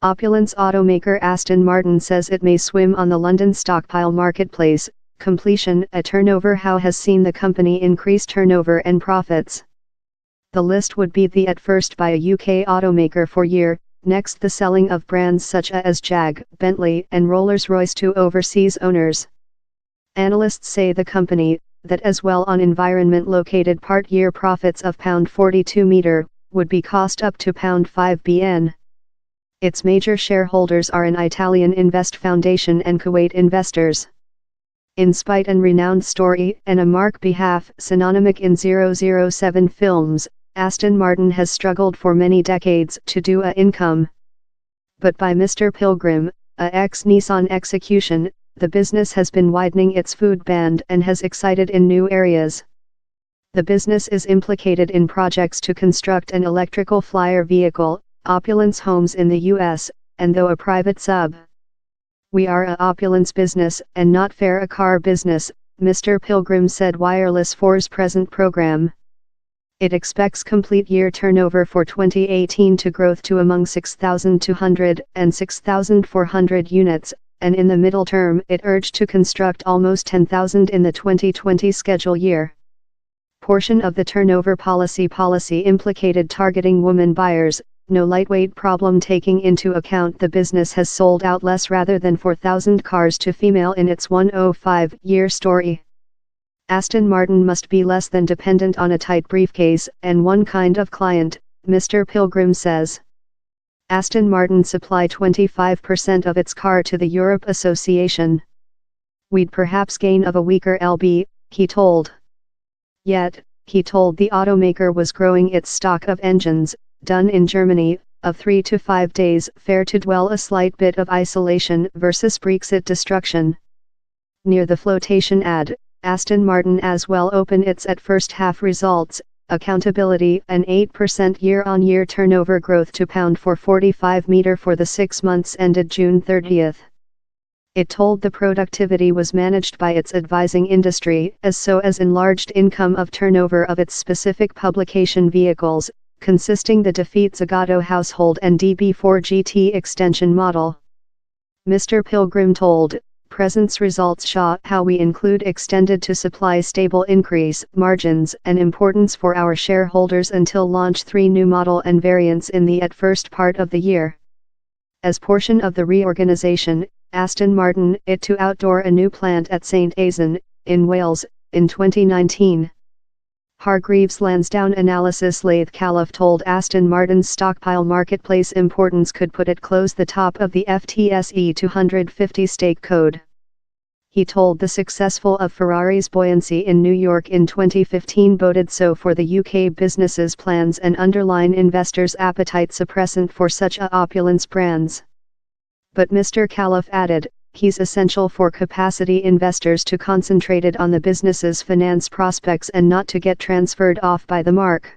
Opulence automaker Aston Martin says it may swim on the London Stockpile marketplace. Completion, a turnover how has seen the company increase turnover and profits. The list would be the at first by a UK automaker for year, next the selling of brands such as Jag, Bentley and Rolls-Royce to overseas owners. Analysts say the company, that as well on environment located part-year profits of £42 meter, would be cost up to £5 bn. Its major shareholders are an Italian Invest Foundation and Kuwait investors. In spite and renowned story and a mark behalf synonymic in 007 films, Aston Martin has struggled for many decades to do a income. But by Mr. Pilgrim, a ex-Nissan execution, the business has been widening its food band and has excited in new areas. The business is implicated in projects to construct an electrical flyer vehicle, Opulence Homes in the US, and though a private sub. We are a opulence business and not fair a car business, Mr. Pilgrim said Wireless 4's present program. It expects complete year turnover for 2018 to growth to among 6,200 and 6,400 units, and in the middle term it urged to construct almost 10,000 in the 2020 schedule year. Portion of the turnover policy implicated targeting women buyers, no lightweight problem taking into account the business has sold out less rather than 4,000 cars to female in its 105-year story. Aston Martin must be less than dependent on a tight briefcase and one kind of client, Mr. Pilgrim says. Aston Martin supply 25% of its car to the Europe Association. We'd perhaps gain of a weaker LB, he told. Yet, he told the automaker was growing its stock of engines, done in Germany, of 3 to 5 days fair to dwell a slight bit of isolation versus Brexit destruction. Near the flotation ad, Aston Martin as well open its at first half results, accountability an 8% year-on-year turnover growth to £445 meter for the 6 months ended June 30. It told the productivity was managed by its advising industry as enlarged income of turnover of its specific publication vehicles, consisting the Defeat Zagato household and DB4 GT extension model. Mr. Pilgrim told, presence results show how we include extended to supply stable increase margins and importance for our shareholders until launch 3 new model and variants in the at first part of the year. As portion of the reorganization, Aston Martin it to outdoor a new plant at St. Aizon, in Wales, in 2019. Hargreaves Lansdowne analysis Laith Caliph told Aston Martin's stockpile marketplace importance could put it close the top of the FTSE 250 stake code. He told the successful of Ferrari's buoyancy in New York in 2015 boded so for the UK business's plans and underline investors' appetite suppressant for such opulence brands. But Mr. Caliph added, he's essential for capacity investors to concentrate it on the business's finance prospects and not to get transferred off by the mark.